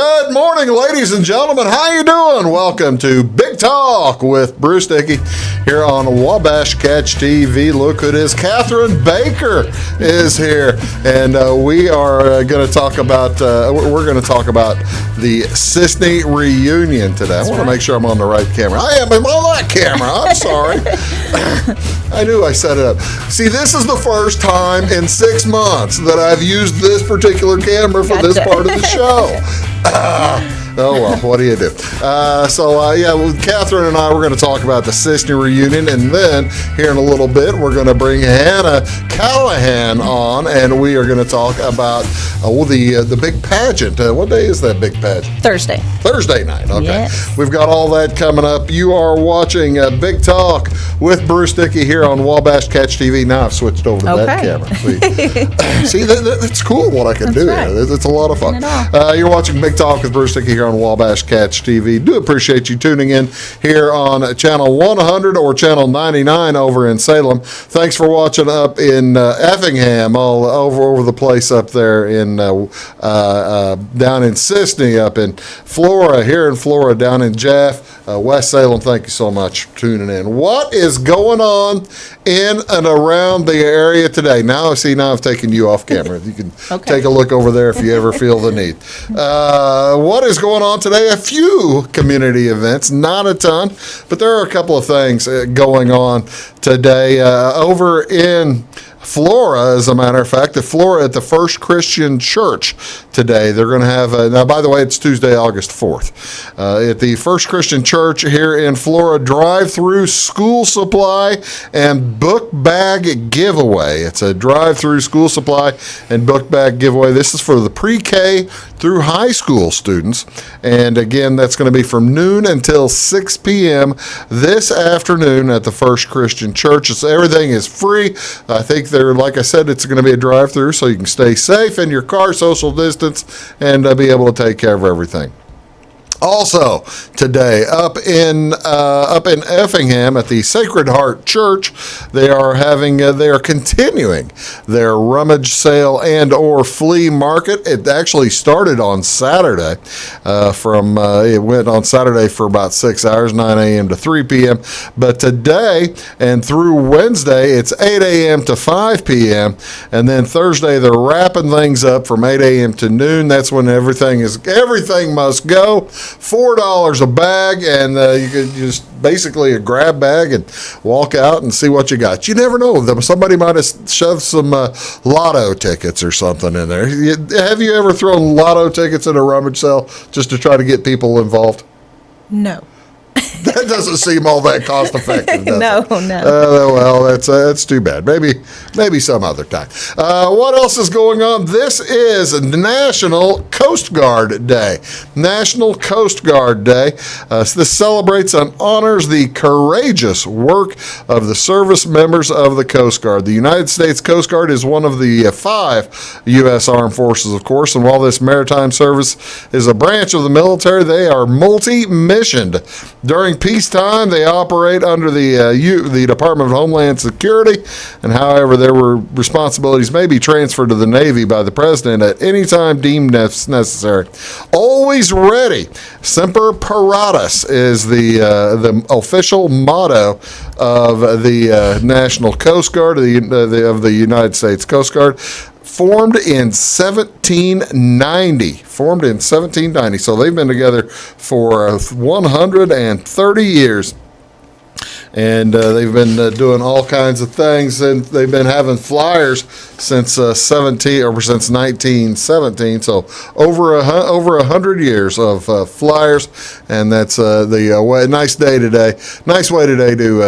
Good morning, ladies and gentlemen. How you doing? Welcome to Big Talk with Bruce Dickey here on Wabash Catch TV. Look who it is. Cathryn Baker is here, and we are going to talk about. We're going to talk about the Cisne Reunion today. I want to make sure I'm on the right camera. I am on that camera. I'm sorry. I knew I set it up. See, this is the first time in 6 months that I've used this particular camera for this part of the show. Oh, well, what do you do? Cathryn and I, we're going to talk about the Cisne Reunion, and then here in a little bit, we're going to bring Hannah Callahan on, and we are going to talk about the big pageant. What day is that big pageant? Thursday night, okay. Yes. We've got all that coming up. You are watching Big Talk with Bruce Dickey here on Wabash Catch TV. Now I've switched over to that camera. See, that's cool what I can do. Right. It's a lot of fun. You're watching Big Talk with Bruce Dickey here on Wabash Catch TV. Do appreciate you tuning in here on channel 100 or channel 99 over in Salem. Thanks for watching up in Effingham, all over the place up there in down in Cisne, up in Flora, here in Flora, down in Jaff, West Salem. Thank you so much for tuning in. What is going on in and around the area today? Now I've taken you off camera. You can take a look over there if you ever feel the need. What is going on today? A few community events, not a ton, but there are a couple of things going on today over in Flora, as a matter of fact, at the First Christian Church today. They're going to have, now by the way, it's Tuesday, August 4th. At the First Christian Church here in Flora, drive-through school supply and book bag giveaway. It's a drive-through school supply and book bag giveaway. This is for the pre-K through high school students. And again, that's going to be from noon until 6 p.m. this afternoon at the First Christian Church. Everything is free. I think like I said, it's going to be a drive-through, so you can stay safe in your car, social distance, and be able to take care of everything. Also today, up in Effingham at the Sacred Heart Church, they are continuing their rummage sale and or flea market. It actually started on Saturday. It went on Saturday for about 6 hours, 9 a.m. to 3 p.m. But today and through Wednesday, it's 8 a.m. to 5 p.m. And then Thursday, they're wrapping things up from 8 a.m. to noon. That's when everything must go. $4 a bag, and you could just basically a grab bag and walk out and see what you got. You never know. Somebody might have shoved some lotto tickets or something in there. Have you ever thrown lotto tickets in a rummage sale just to try to get people involved? No. That doesn't seem all that cost effective, does No. Well, that's too bad. Maybe some other time. What else is going on? This is National Coast Guard Day. National Coast Guard Day. This celebrates and honors the courageous work of the service members of the Coast Guard. The United States Coast Guard is one of the 5 U.S. Armed Forces, of course, and while this maritime service is a branch of the military, they are multi-missioned. During peacetime, they operate under the Department of Homeland Security, and however, their responsibilities may be transferred to the Navy by the President at any time deemed necessary. Always ready. SEMPER PARATUS is the official motto of the National Coast Guard, of the United States Coast Guard. Formed in 1790. So they've been together for 130 years. And they've been doing all kinds of things, and they've been having flyers since 1917. So over 100 years of flyers, and that's nice day today. Nice way today to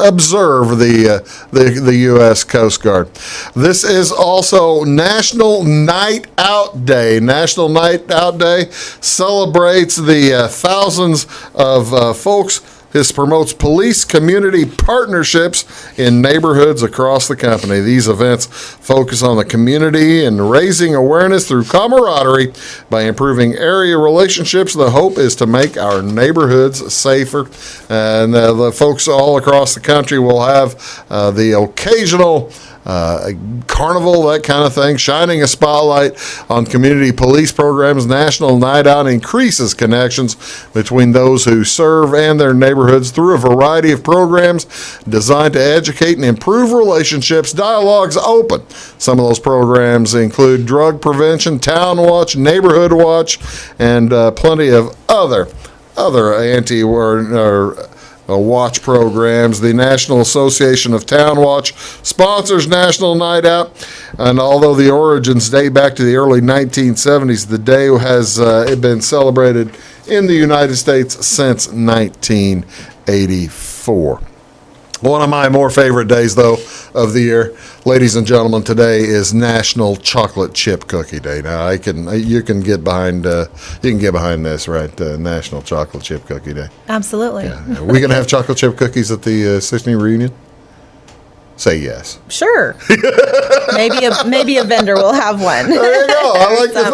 observe the U.S. Coast Guard. This is also National Night Out Day. National Night Out Day celebrates the thousands of folks. This promotes police community partnerships in neighborhoods across the company. These events focus on the community and raising awareness through camaraderie by improving area relationships. The hope is to make our neighborhoods safer. And the folks all across the country will have the occasional carnival, that kind of thing, shining a spotlight on community police programs. National Night Out increases connections between those who serve and their neighborhoods through a variety of programs designed to educate and improve relationships. Dialogues open. Some of those programs include drug prevention, town watch, neighborhood watch, and plenty of other watch programs. The National Association of Town Watch sponsors National Night Out, and although the origins date back to the early 1970s, the day has been celebrated in the United States since 1984. One of my more favorite days, though, of the year, ladies and gentlemen, today is National Chocolate Chip Cookie Day. Now, you can get behind this, right? National Chocolate Chip Cookie Day. Absolutely. Yeah. Are we gonna have chocolate chip cookies at the Cisne Reunion? Say yes. Sure. maybe a vendor will have one. There you go. I like your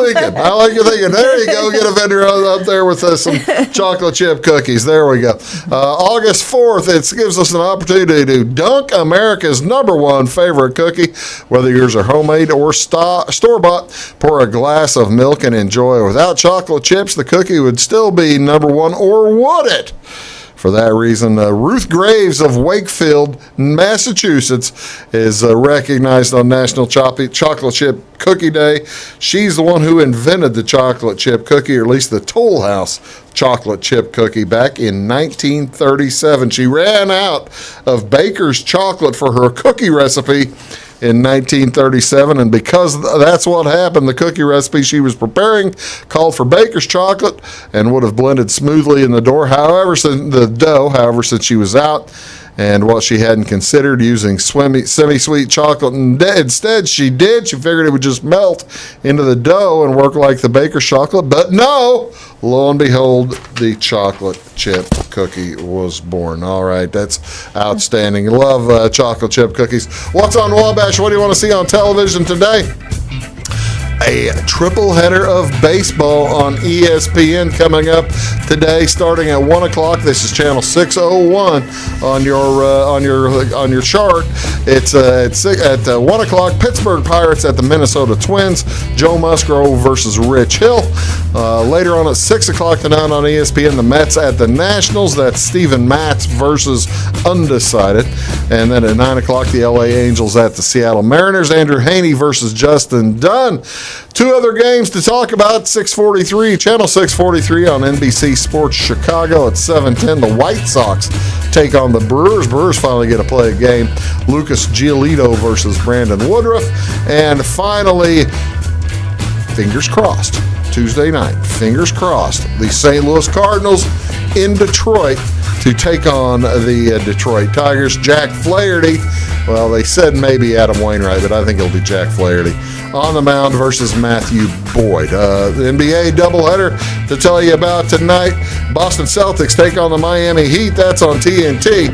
thinking. There you go. Get a vendor up there with some chocolate chip cookies. There we go. August 4th, it gives us an opportunity to dunk America's #1 favorite cookie. Whether yours are homemade or store-bought, pour a glass of milk and enjoy. Without chocolate chips, the cookie would still be #1, or would it? For that reason, Ruth Graves of Wakefield, Massachusetts, is recognized on National Chocolate Chip Cookie Day. She's the one who invented the chocolate chip cookie, or at least the Toll House chocolate chip cookie, back in 1937. She ran out of baker's chocolate for her cookie recipe in 1937, and because that's what happened, the cookie recipe she was preparing called for baker's chocolate and would have blended smoothly in the dough. However, since she was out, and what she hadn't considered using semi-sweet chocolate, instead she figured it would just melt into the dough and work like the baker's chocolate, but no, lo and behold, the chocolate chip cookie was born. All right, that's outstanding. Love chocolate chip cookies. What's on Wabash? What do you want to see on television today? A triple header of baseball on ESPN coming up today, starting at 1 o'clock. This is channel 601 on your chart. It's at 1 o'clock. Pittsburgh Pirates at the Minnesota Twins. Joe Musgrove versus Rich Hill. Later on at 6 o'clock tonight on ESPN, the Mets at the Nationals. That's Steven Matz versus Undecided. And then at 9 o'clock, the LA Angels at the Seattle Mariners. Andrew Haney versus Justin Dunn. Two other games to talk about. 6:43, channel 643 on NBC Sports Chicago at 7:10. The White Sox take on the Brewers. Brewers finally get to play a game. Lucas Giolito versus Brandon Woodruff. And finally, fingers crossed, Tuesday night, fingers crossed, the St. Louis Cardinals in Detroit to take on the Detroit Tigers. Jack Flaherty, well, they said maybe Adam Wainwright, but I think it'll be Jack Flaherty on the mound versus Matthew Boyd. The NBA doubleheader to tell you about tonight. Boston Celtics take on the Miami Heat. That's on TNT,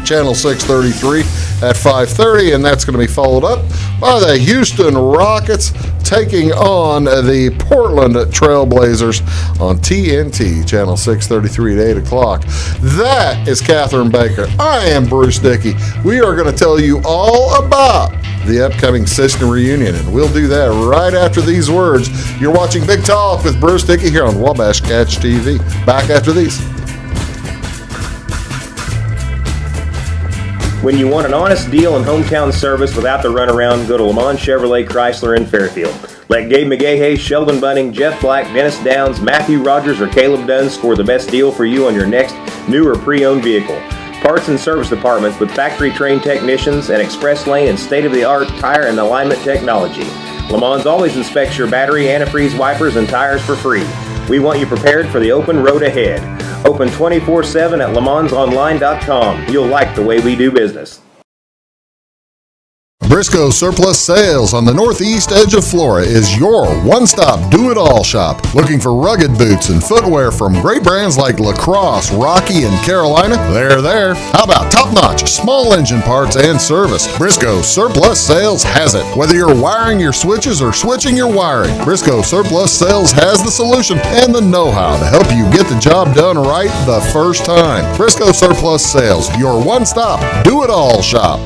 channel 633 at 5:30, and that's going to be followed up by the Houston Rockets taking on the Portland Trailblazers on TNT, channel 633 at 8 o'clock. That is Cathryn Baker. I am Bruce Dickey. We are going to tell you all about the upcoming Cisne Reunion, and we'll do that right after these words. You're watching Big Talk with Bruce Dickey here on Wabash Catch TV. Back after these. When you want an honest deal and hometown service without the runaround, go to Lamont Chevrolet Chrysler in Fairfield. Let Gabe McGahey, Sheldon Bunning, Jeff Black, Dennis Downs, Matthew Rogers, or Caleb Dunn score the best deal for you on your next new or pre-owned vehicle. Parts and service departments with factory-trained technicians and express lane and state-of-the-art tire and alignment technology. Lamont always inspects your battery, antifreeze, wipers, and tires for free. We want you prepared for the open road ahead. Open 24/7 at LeMansOnline.com. You'll like the way we do business. Briscoe Surplus Sales on the northeast edge of Flora is your one-stop do-it-all shop. Looking for rugged boots and footwear from great brands like Lacrosse, Rocky, and Carolina? They're there. How about top-notch small engine parts and service? Briscoe Surplus Sales has it. Whether you're wiring your switches or switching your wiring, Briscoe Surplus Sales has the solution and the know-how to help you get the job done right the first time. Briscoe Surplus Sales, your one-stop do-it-all shop.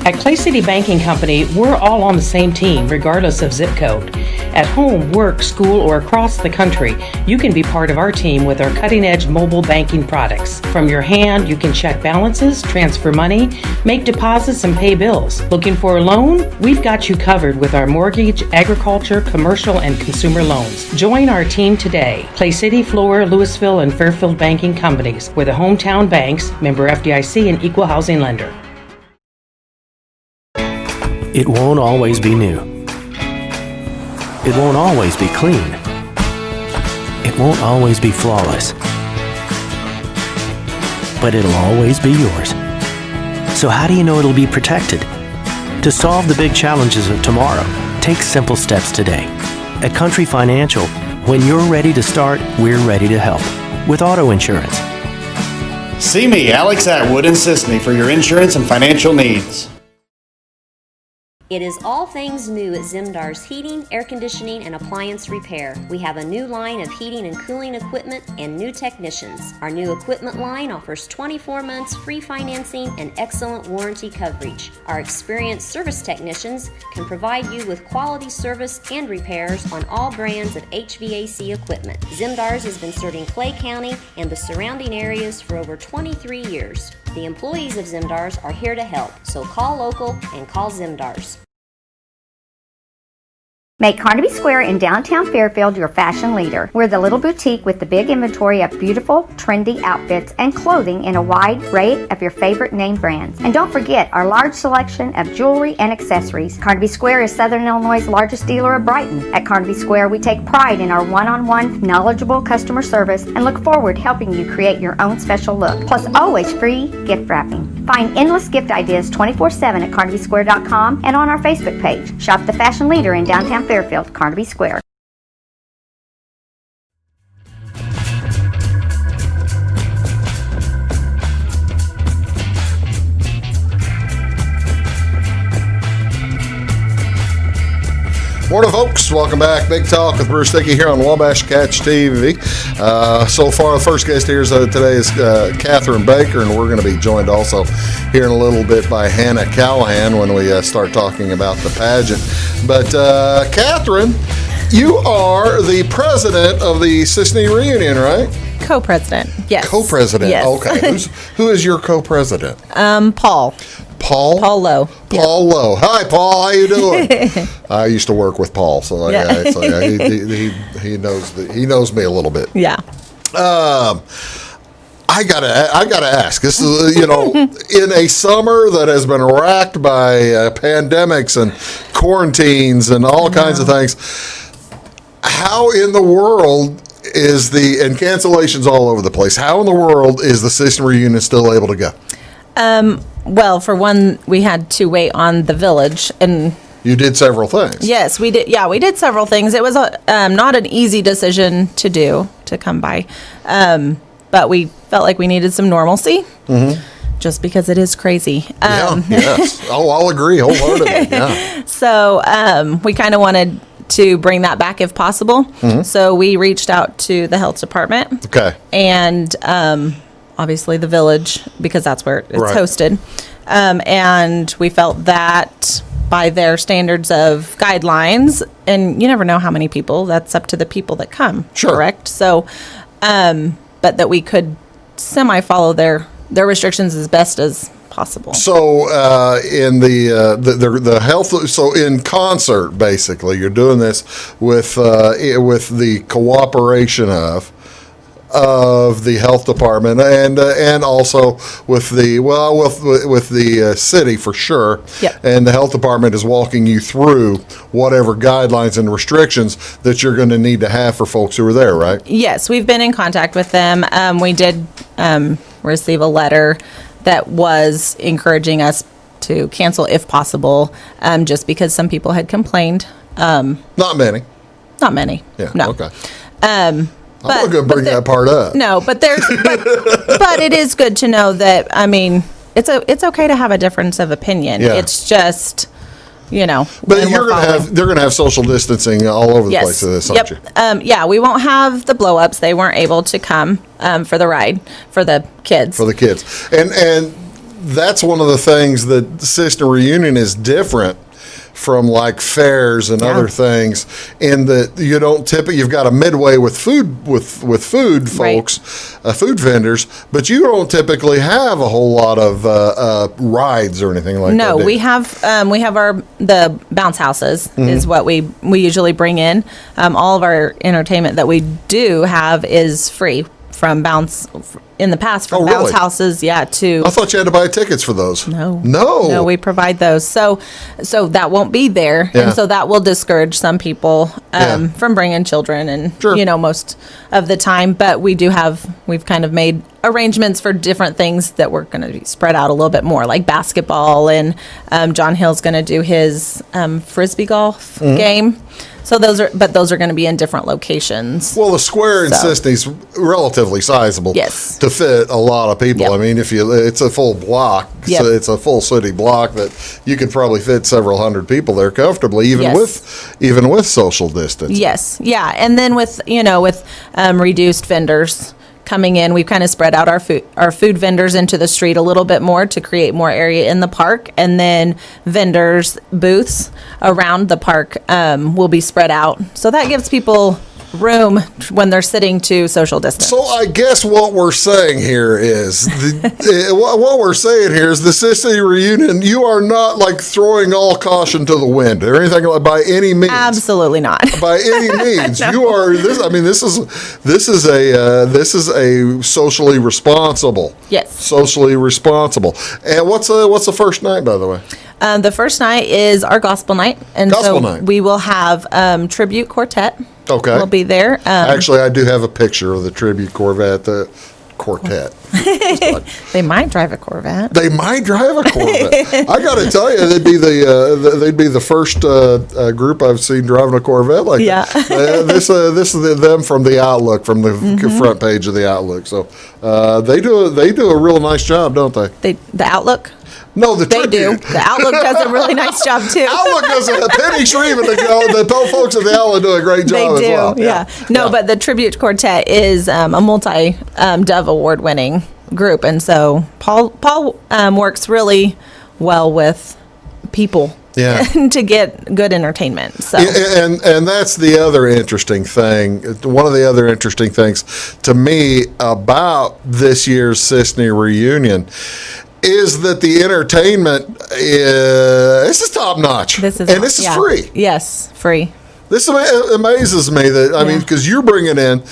At Clay City Banking Company, we're all on the same team, regardless of zip code. At home, work, school, or across the country, you can be part of our team with our cutting-edge mobile banking products. From your hand, you can check balances, transfer money, make deposits, and pay bills. Looking for a loan? We've got you covered with our mortgage, agriculture, commercial, and consumer loans. Join our team today. Clay City, Flora, Louisville, and Fairfield Banking Companies. We're the hometown banks, member FDIC, and equal housing lender. It won't always be new. It won't always be clean. It won't always be flawless. But it'll always be yours. So how do you know it'll be protected? To solve the big challenges of tomorrow, take simple steps today. At Country Financial, when you're ready to start, we're ready to help. With auto insurance. See me, Alex Atwood in Cisne, for your insurance and financial needs. It is all things new at Zimdar's Heating, Air Conditioning, and Appliance Repair. We have a new line of heating and cooling equipment and new technicians. Our new equipment line offers 24 months free financing and excellent warranty coverage. Our experienced service technicians can provide you with quality service and repairs on all brands of HVAC equipment. Zimdar's has been serving Clay County and the surrounding areas for over 23 years. The employees of Zimdar's are here to help, so call local and call Zimdar's. Make Carnaby Square in downtown Fairfield your fashion leader. We're the little boutique with the big inventory of beautiful, trendy outfits and clothing in a wide array of your favorite name brands. And don't forget our large selection of jewelry and accessories. Carnaby Square is Southern Illinois' largest dealer of Brighton. At Carnaby Square, we take pride in our one-on-one, knowledgeable customer service and look forward to helping you create your own special look. Plus, always free gift wrapping. Find endless gift ideas 24/7 at CarnabySquare.com and on our Facebook page. Shop the fashion leader in downtown Fairfield, Carnaby Square. Morning, folks. Welcome back. Big Talk with Bruce Dickey here on Wabash Catch TV. So far, the first guest here today is Cathryn Baker, and we're going to be joined also here in a little bit by Hannah Callahan when we start talking about the pageant. But Cathryn, you are the president of the Cisne Reunion, right? Co-president, yes. Co-president, yes. Okay. Who is your co-president? Paul. Paul Lowe. Paul Lowe. Hi, Paul. How you doing? I used to work with Paul, so Yeah. He knows me a little bit. Yeah. I gotta ask. This is in a summer that has been racked by pandemics and quarantines and all kinds of things. How in the world and cancellations all over the place? How in the world is the Cisne Reunion still able to go? Well, for one, we had to wait on the village, and you did several things. Yes, we did. Yeah, we did several things. It was not an easy decision to come by, but we felt like we needed some normalcy, just because it is crazy. Yes. Oh, I'll agree wholeheartedly. Yeah. So we kind of wanted to bring that back if possible. So we reached out to the health department. Okay. And obviously the village, because that's where it's hosted. And we felt that by their standards of guidelines, and you never know how many people, that's up to the people that come. Sure. Correct? So, but that we could semi-follow their restrictions as best as possible. So in the health, so in concert, basically, you're doing this with the cooperation of the health department and also with the city for sure. Yep. And the health department is walking you through whatever guidelines and restrictions that you're going to need to have for folks who are there, right? Yes, we've been in contact with them. We did receive a letter that was encouraging us to cancel if possible, just because some people had complained. Not many. Not many. Yeah. No. Okay. I'm not going to bring that part up. No, but but it is good to know that. I mean, it's okay to have a difference of opinion. Yeah. It's just, But they're going to have social distancing all over the place of this, aren't you? Yeah, we won't have the blow-ups. They weren't able to come for the ride for the kids. For the kids, and that's one of the things that Cisne Reunion is different from like fairs and other things, in that you don't typically, you've got a midway with food folks, food vendors, but you don't typically have a whole lot of rides or anything like that. No, we have the bounce houses is what we usually bring in. All of our entertainment that we do have is free from bounce. In the past, from bounce houses, to. I thought you had to buy tickets for those. No, we provide those. So that won't be there, and so that will discourage some people from bringing children, and most of the time. But we've kind of made arrangements for different things that we're going to be spread out a little bit more, like basketball, and John Hill's going to do his frisbee golf game. So those are going to be in different locations. Well, the square in Cisne's relatively sizable. Yes. To fit a lot of people. Yep. I mean, it's a full block. Yep. So it's a full city block that you could probably fit several hundred people there comfortably, even with social distance. Yes. Yeah. And then with reduced vendors coming in, we've kind of spread out our food vendors into the street a little bit more to create more area in the park, and then vendors booths around the park will be spread out, so that gives people room when they're sitting to social distance. So I guess what we're saying here is the Cisne Reunion, you are not like throwing all caution to the wind or anything like, by any means. Absolutely not. By any means. No. You are this is a socially responsible. Yes. Socially responsible. And what's the first night, by the way? The first night is our gospel night, and we will have tribute quartet. Okay. We'll be there. Actually, I do have a picture of the tribute quartet. They might drive a Corvette. I got to tell you, they'd be the first group I've seen driving a Corvette like that. This is them from the Outlook, from the front page of the Outlook. So they do a real nice job, don't they? The Outlook. No, they do. The Outlook does a really nice job too. Outlook does a penny Shrieven to go. The folks at the Outlook do a great job as well. Yeah. But the Tribute Quartet is a multi Dove Award winning group, and so Paul works really well with people. To get good entertainment. So and that's the other interesting thing. One of the other interesting things to me about this year's Cisne Reunion is that the entertainment this is top notch. This is free. Yes, free. This amazes me that I mean, because you're bringing in.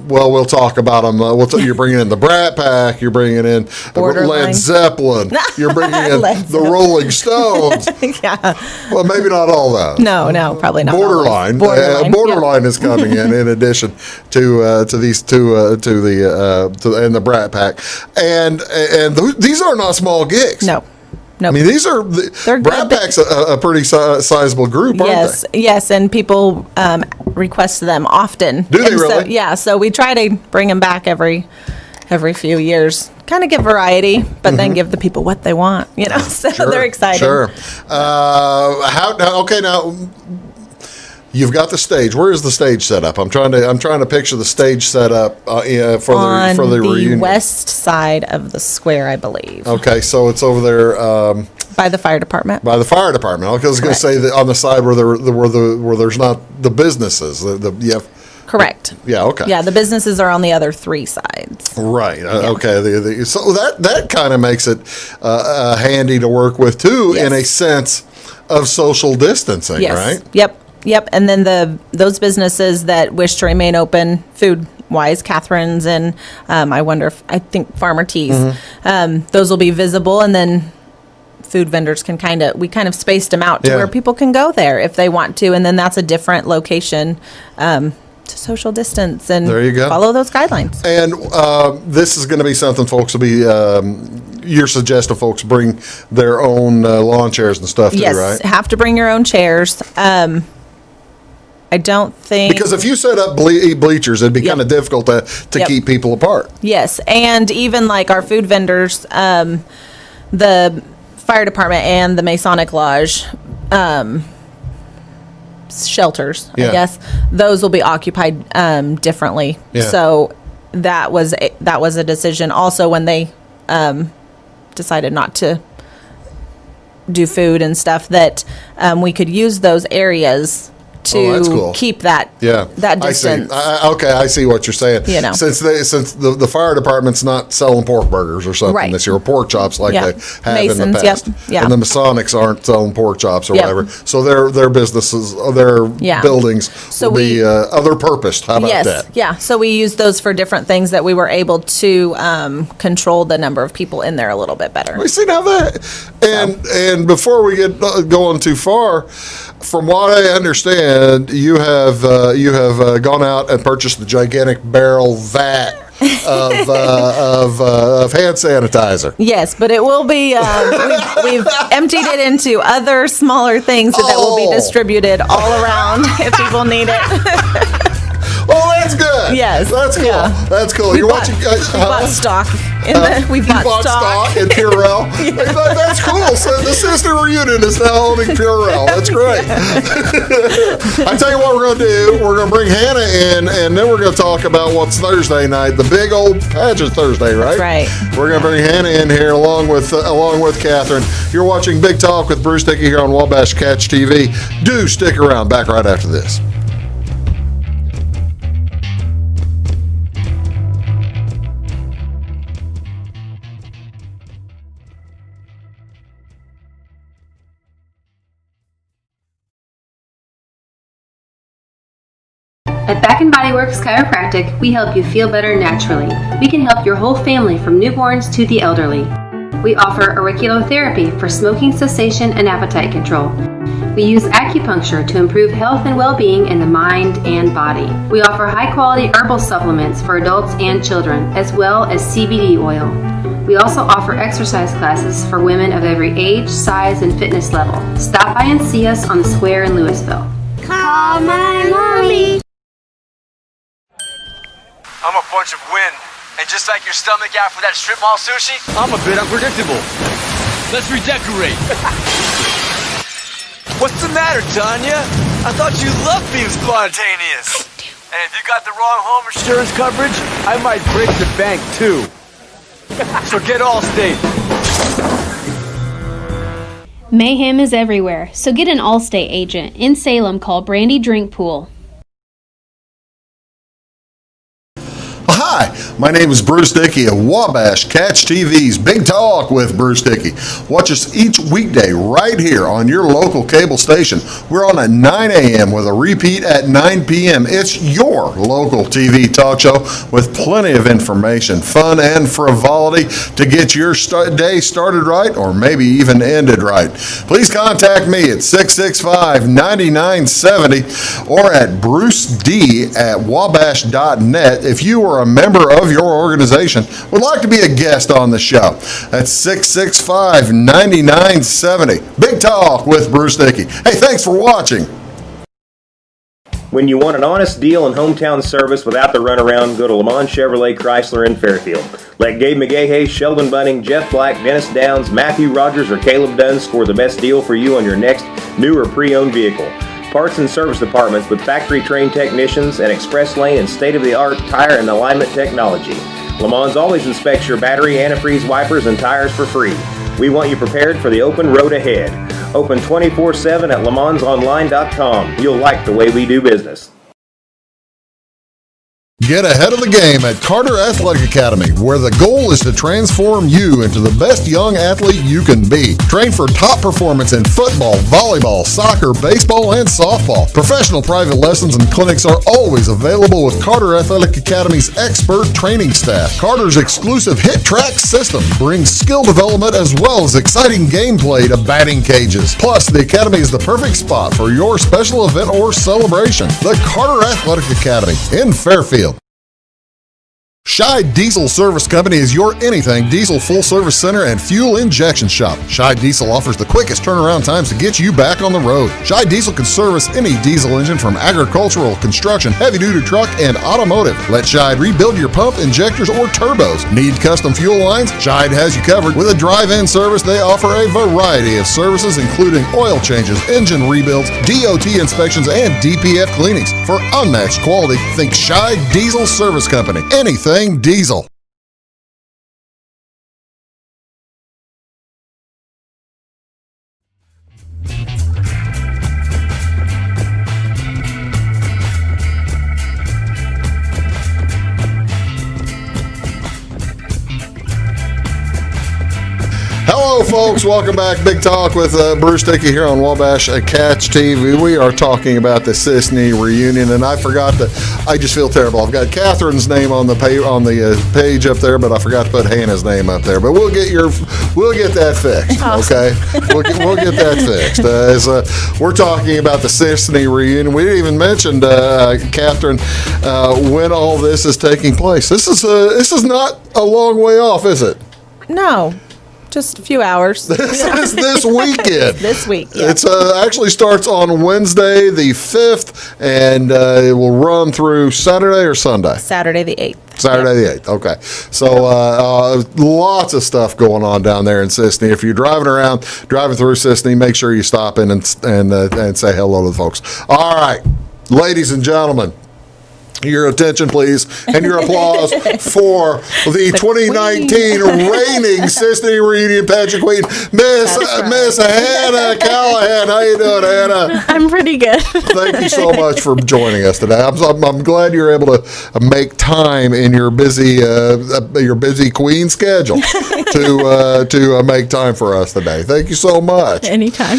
We'll talk about them. You're bringing in the Brat Pack. You're bringing in Led Zeppelin. You're bringing in the Rolling Stones. Well, maybe not all that. No, probably not. Borderline is coming in addition to these two and the Brat Pack, and these are not small gigs. No. I mean, Brat Pack's a pretty sizable group, aren't they? Yes, and people request them often. Do they really? So we try to bring them back every few years. Kind of give variety, but then give the people what they want, so they're excited. Sure. Now, you've got the stage. Where is the stage set up? I'm trying to picture the stage set up for the reunion. On the west side of the square, I believe. Okay, so it's over there by the fire department. By the fire department. I was going to say that on the side where there's not the businesses. Correct. Yeah. Okay. Yeah, the businesses are on the other three sides. Right. Okay. So that kind of makes it handy to work with too, in a sense of social distancing. Yes. Right. Yep. And then those businesses that wish to remain open food-wise, Cathryn's and I think Farmer T's, those will be visible, and then food vendors we kind of spaced them out to where people can go there if they want to, and then that's a different location to social distance and there you go. Follow those guidelines. And this is going to be something folks will be. You're suggesting folks bring their own lawn chairs and stuff too, right? Yes, have to bring your own chairs. I don't think... Because if you set up bleachers, it'd be kind of difficult to keep people apart. Yes, and even like our food vendors, the fire department and the Masonic Lodge shelters, I guess, those will be occupied differently. So that was a decision also when they decided not to do food and stuff, that we could use those areas to that's cool. keep that distance. I see what you're saying. Since the fire department's not selling pork burgers or something Right. this year, or pork chops like they have Masons, in the past, and the Masonics aren't selling pork chops or whatever. So their businesses, their buildings will be other purposed. How about that? Yeah. So we used those for different things that we were able to control the number of people in there a little bit better. We see now that, and before we get going too far, from what I understand, you have gone out and purchased the gigantic barrel vat of hand sanitizer. Yes, but it will be. We've emptied it into other smaller things that will be distributed all around if people need it. Well, that's good. Yes, that's cool. Yeah. That's cool. We bought stock. We bought stock in Purell. That's cool. So the Cisne Reunion is now owning Purell. That's great. I tell you what we're going to do. We're going to bring Hannah in, and then we're going to talk about what's Thursday night, the big old pageant Thursday, right? Right. We're going to bring Hannah in here along with Cathryn. You're watching Big Talk with Bruce Dickey here on Wabash Catch TV. Do stick around. Back right after this. At Back and Body Works Chiropractic, we help you feel better naturally. We can help your whole family from newborns to the elderly. We offer auriculotherapy for smoking cessation and appetite control. We use acupuncture to improve health and well-being in the mind and body. We offer high-quality herbal supplements for adults and children, as well as CBD oil. We also offer exercise classes for women of every age, size, and fitness level. Stop by and see us on the square in Louisville. Call my mommy. I'm a bunch of wind, and just like your stomach after that strip mall sushi, I'm a bit unpredictable. Let's redecorate. What's the matter, Tanya? I thought you loved being spontaneous. And if you got the wrong home insurance coverage, I might break the bank too. So get Allstate. Mayhem is everywhere, so get an Allstate agent. In Salem, call Brandy Drinkpool. Hi, my name is Bruce Dickey of Wabash Catch TV's Big Talk with Bruce Dickey. Watch us each weekday right here on your local cable station. We're on at 9 a.m. with a repeat at 9 p.m. It's your local TV talk show with plenty of information, fun, and frivolity to get your day started right or maybe even ended right. Please contact me at 665-9970 or at bruced@wabash.net if you are a member of your organization would like to be a guest on the show. That's 665-9970. Big Talk with Bruce Dickey. Hey, thanks for watching. When you want an honest deal and hometown service without the runaround, go to Lamont Chevrolet Chrysler in Fairfield. Let Gabe McGahey, Sheldon Bunning, Jeff Black, Dennis Downs, Matthew Rogers, or Caleb Dunn score the best deal for you on your next new or pre-owned vehicle. Parts and service departments with factory-trained technicians and express lane and state-of-the-art tire and alignment technology. Lamont always inspects your battery, antifreeze, wipers, and tires for free. We want you prepared for the open road ahead. Open 24/7 at LeMansOnline.com. You'll like the way we do business. Get ahead of the game at Carter Athletic Academy, where the goal is to transform you into the best young athlete you can be. Train for top performance in football, volleyball, soccer, baseball, and softball. Professional private lessons and clinics are always available with Carter Athletic Academy's expert training staff. Carter's exclusive Hit Track system brings skill development as well as exciting gameplay to batting cages. Plus, the Academy is the perfect spot for your special event or celebration. The Carter Athletic Academy in Fairfield. Scheid Diesel Service Company is your anything diesel full service center and fuel injection shop. Scheid Diesel offers the quickest turnaround times to get you back on the road. Scheid Diesel can service any diesel engine from agricultural, construction, heavy-duty truck, and automotive. Let Scheid rebuild your pump, injectors, or turbos. Need custom fuel lines? Scheid has you covered. With a drive-in service, they offer a variety of services including oil changes, engine rebuilds, DOT inspections, and DPF cleanings. For unmatched quality, think Scheid Diesel Service Company. Anything diesel. folks, welcome back. Big Talk with Bruce Dickey here on Wabash Catch TV. We are talking about the Cisne Reunion, and I forgot to. I just feel terrible. I've got Cathryn's name on the page up there, but I forgot to put Hannah's name up there. But we'll get that fixed. Awesome. Okay, we'll get that fixed. As we're talking about the Cisne Reunion, we didn't even mention Cathryn when all this is taking place. This is not a long way off, is it? No. Just a few hours. This is this weekend. This week, yeah. It's actually starts on Wednesday the 5th, and it will run through Saturday or Sunday? Saturday the 8th. Saturday the 8th, okay. So lots of stuff going on down there in Cisne. If you're driving through Cisne, make sure you stop in and say hello to the folks. All right, ladies and gentlemen. Your attention, please, and your applause for the 2019 reigning Cisne Reunion pageant queen, Miss Hannah Callahan. How you doing, Hannah? I'm pretty good. Thank you so much for joining us today. I'm glad you're able to make time in your busy queen schedule to make time for us today. Thank you so much. Anytime.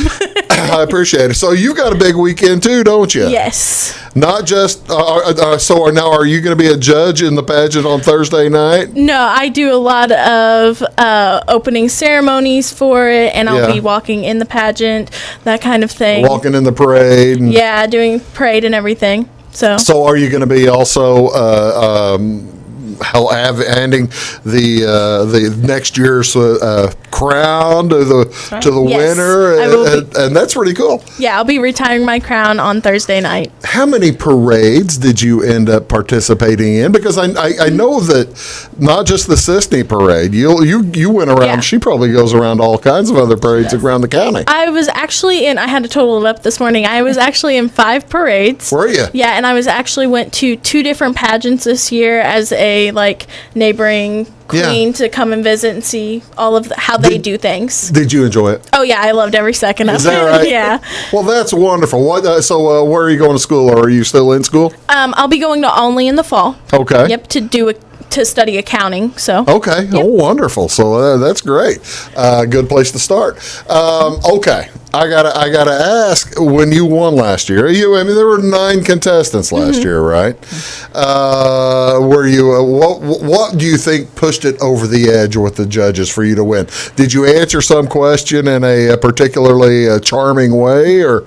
I appreciate it. So you got a big weekend too, don't you? Yes. Not just so now. Are you going to be a judge in the pageant on Thursday night? No, I do a lot of opening ceremonies for it, and I'll be walking in the pageant, that kind of thing. Walking in the parade. Yeah, doing parade and everything. So are you going to be also handing the next year's crown to the winner, and that's pretty cool. Yeah, I'll be retiring my crown on Thursday night. How many parades did you end up participating in? Because I know that not just the Cisne parade. You went around. Yeah. She probably goes around all kinds of other parades around the county. I was actually I had to total it up this morning. I was actually in 5 parades. Were you? Yeah, and I went to 2 different pageants this year as a neighboring queen to come and visit and see all of how they do things. Did you enjoy it? Oh yeah, I loved every second of it. Is that right? Yeah. Well, that's wonderful. So where are you going to school, or are you still in school? I'll be going to Olney in the fall. Okay. Yep, to study accounting. So. Okay. Yep. Oh, wonderful. So that's great. Good place to start. Okay. I gotta ask. When you won last year, there were 9 contestants last year, right? Were you? What do you think pushed it over the edge with the judges for you to win? Did you answer some question in a particularly charming way, or?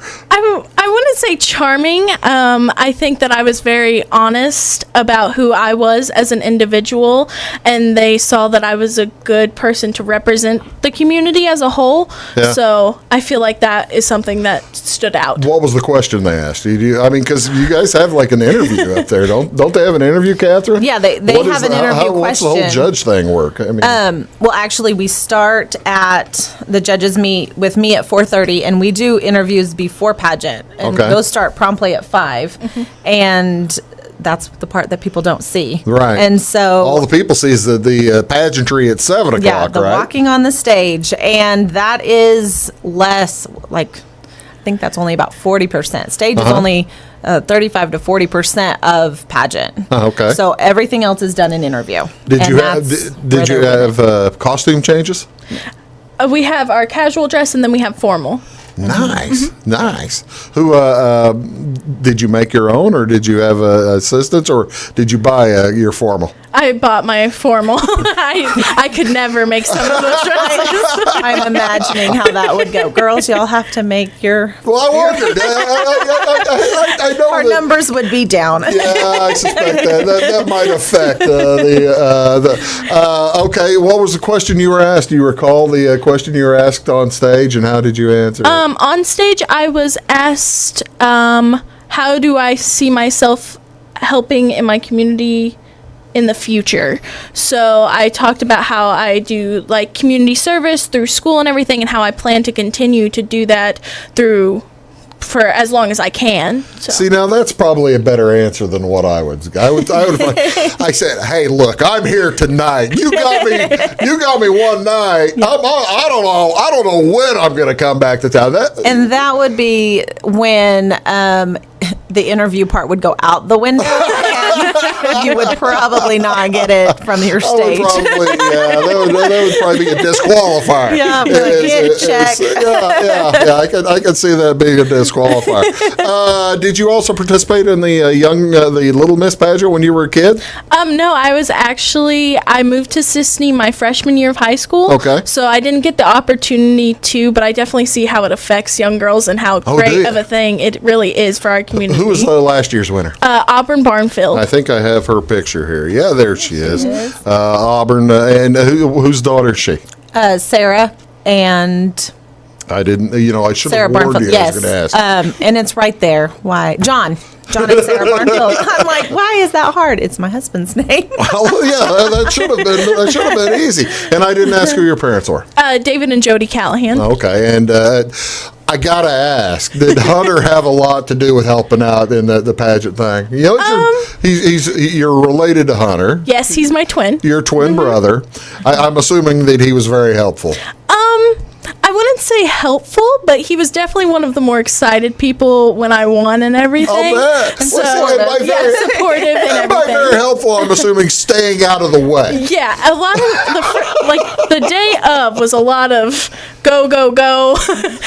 I wouldn't say charming. I think that I was very honest about who I was as an individual, and they saw that I was a good person to represent the community as a whole. Yeah. So I feel like that is something that stood out. What was the question they asked you? Because you guys have an interview up there, don't they have an interview, Cathryn? Yeah, they have an interview question. What's the whole judge thing work? Well, actually, we start the judges meet with me at 4:30, and we do interviews before pageant, and those start promptly at 5, and that's the part that people don't see. Right. And so all the people see is the pageantry at 7 o'clock, yeah, the walking on the stage, and that is less, I think that's only about 40%. Stage is only 35 to 40% of pageant. Okay. So everything else is done in interview. Did you have costume changes? We have our casual dress, and then we have formal. Nice, nice. Who did you make your own, or did you have assistants, or did you buy your formal? I bought my formal. I could never make some of those dresses. I'm imagining how that would go. Girls, y'all have to make your. Well, I wondered. I know our numbers would be down. Yeah, I suspect that might affect Okay, what was the question you were asked? Do you recall the question you were asked on stage, and how did you answer it? On stage, I was asked, how do I see myself helping in my community in the future? So I talked about how I do community service through school and everything, and how I plan to continue to do that for as long as I can. So. See, now that's probably a better answer than what I would. I said, "Hey, look, I'm here tonight. You got me one night. Yeah. I don't know when I'm going to come back to town." And that would be when the interview part would go out the window. you would probably not get it from your state. That would probably be a disqualifier. Yeah, check. I can see that being a disqualifier. Did you also participate in the the Little Miss pageant when you were a kid? No, I moved to Cisne my freshman year of high school. Okay. So I didn't get the opportunity to, but I definitely see how it affects young girls and how great of a thing it really is for our community. Who was last year's winner? Auburn Barnfield. I think I have her picture here. Yeah, there she is. Auburn, and whose daughter is she? Sarah and... I didn't, I should have warned you. Yes. I was going to ask. And it's right there. Why? John and Sarah Barnfield. I'm like, why is that hard? It's my husband's name. Oh, yeah, that should have been easy. And I didn't ask who your parents were. David and Jody Callahan. Okay, and I gotta ask, did Hunter have a lot to do with helping out in the pageant thing? You're related to Hunter. Yes, he's my twin. Your twin brother. I'm assuming that he was very helpful. I wouldn't say helpful, but he was definitely one of the more excited people when I won and everything. I'll bet. Supportive and everything. By very helpful, I'm assuming staying out of the way. Yeah, a lot of the day of was a lot of go, go, go.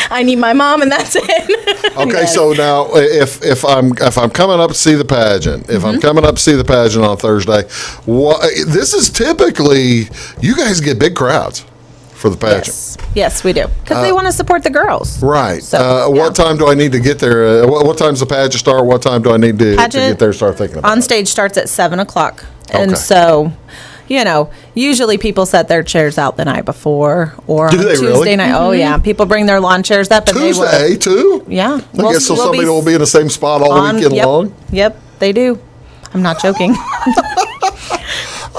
I need my mom, and that's it. Okay, so now if I'm coming up to see the pageant, I'm coming up to see the pageant on Thursday, this is typically, you guys get big crowds for the pageant. Yes, we do. Because they want to support the girls. Right. So, what time do I need to get there? What time's the pageant start? What time do I need to get there and start thinking about it? On stage starts at 7 o'clock. And so, usually people set their chairs out the night before or do on they Tuesday really? night. Oh, yeah. People bring their lawn chairs up. And Tuesday, too? Yeah. I guess somebody will be in the same spot all weekend long? Yep, they do. I'm not joking.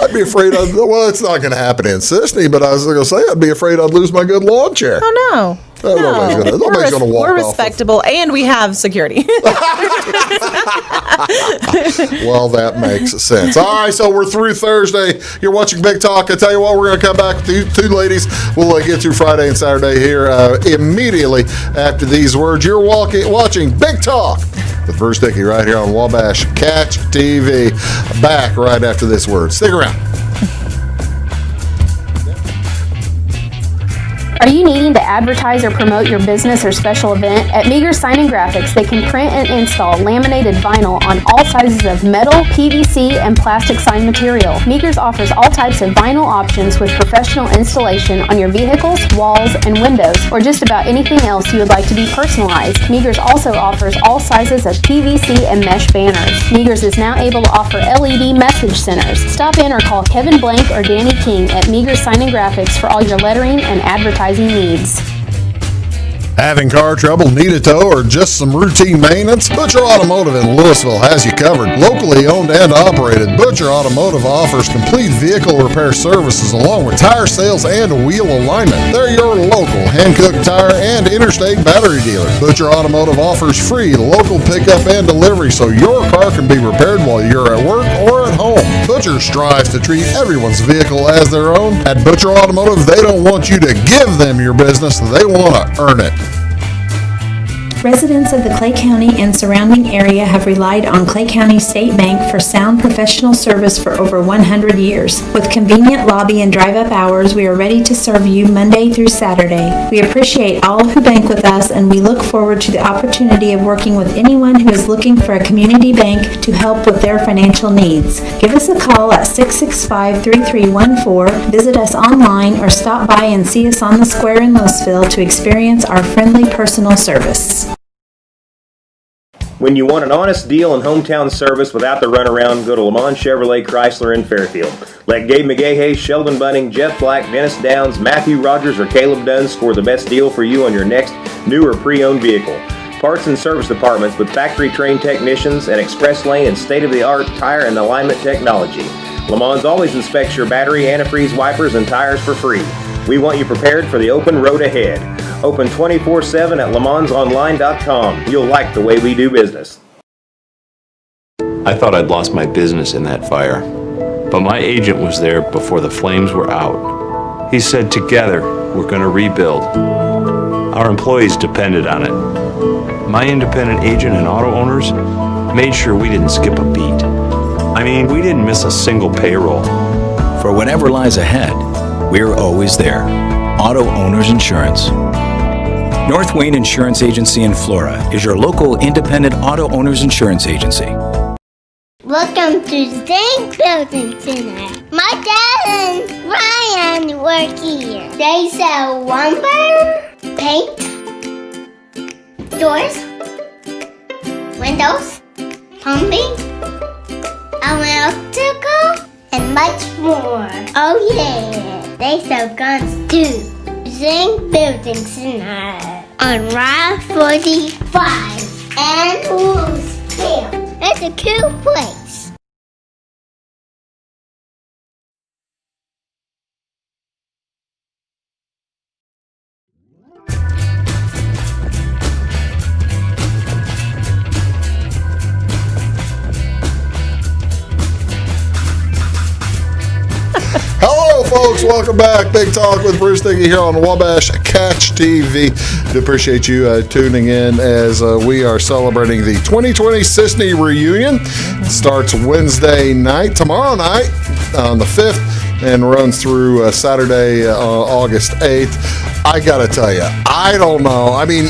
I'd be afraid it's not going to happen in Cisne, but I was going to say, I'd be afraid I'd lose my good lawn chair. Oh, no. Nobody's going to walk We're off. respectable, and we have security. Well, that makes sense. All right, so we're through Thursday. You're watching Big Talk. I tell you what, we're going to come back with two ladies. We'll get through Friday and Saturday here immediately after these words. You're watching Big Talk with Bruce Dickey right here on Wabash Catch TV. Back right after this word. Stick around. Are you needing to advertise or promote your business or special event? At Meager Sign and Graphics, they can print and install laminated vinyl on all sizes of metal, PVC, and plastic sign material. Meager's offers all types of vinyl options with professional installation on your vehicles, walls, and windows, or just about anything else you would like to be personalized. Meager's also offers all sizes of PVC and mesh banners. Meager's is now able to offer LED message centers. Stop in or call Kevin Blank or Danny King at Meager Sign and Graphics for all your lettering and advertising needs. Having car trouble, need a tow, or just some routine maintenance? Butcher Automotive in Louisville has you covered. Locally owned and operated, Butcher Automotive offers complete vehicle repair services along with tire sales and wheel alignment. They're your local hand-cooked tire and interstate battery dealer. Butcher Automotive offers free local pickup and delivery so your car can be repaired while you're at work or at home. Butcher strives to treat everyone's vehicle as their own. At Butcher Automotive, they don't want you to give them your business, they want to earn it. Residents of the Clay County and surrounding area have relied on Clay County State Bank for sound professional service for over 100 years. With convenient lobby and drive-up hours, we are ready to serve you Monday through Saturday. We appreciate all who bank with us, and we look forward to the opportunity of working with anyone who is looking for a community bank to help with their financial needs. Give us a call at 665-3314, visit us online, or stop by and see us on the square in Louisville to experience our friendly personal service. When you want an honest deal and hometown service without the runaround, go to Le Mans Chevrolet Chrysler in Fairfield. Let Gabe McGahey, Sheldon Bunning, Jeff Black, Dennis Downs, Matthew Rogers, or Caleb Dunn score the best deal for you on your next new or pre-owned vehicle. Parts and service departments with factory-trained technicians and express lane and state-of-the-art tire and alignment technology. Le Mans always inspects your battery, antifreeze, wipers, and tires for free. We want you prepared for the open road ahead. Open 24/7 at lemansonline.com. You'll like the way we do business. I thought I'd lost my business in that fire, but my agent was there before the flames were out. He said, together, we're going to rebuild. Our employees depended on it. My independent agent and auto owners made sure we didn't skip a beat. I mean, we didn't miss a single payroll. For whatever lies ahead, we're always there. Auto Owners Insurance. North Wayne Insurance Agency in Flora is your local independent auto owners insurance agency. Welcome to Zinc Building Center. My dad and Ryan work here. They sell lumber, paint, doors, windows, plumbing, electrical, and much more. Oh yeah, they sell guns too. Zinc Building Center on Route 45 and Wolfsville. It's a cool place. Hello, folks. Welcome back. Big Talk with Bruce Dickey here on Wabash Catch TV. We appreciate you tuning in as we are celebrating the 2020 Cisne Reunion. It starts Wednesday night, tomorrow night on the 5th, and runs through Saturday, August 8th. I got to tell you, I don't know. I mean,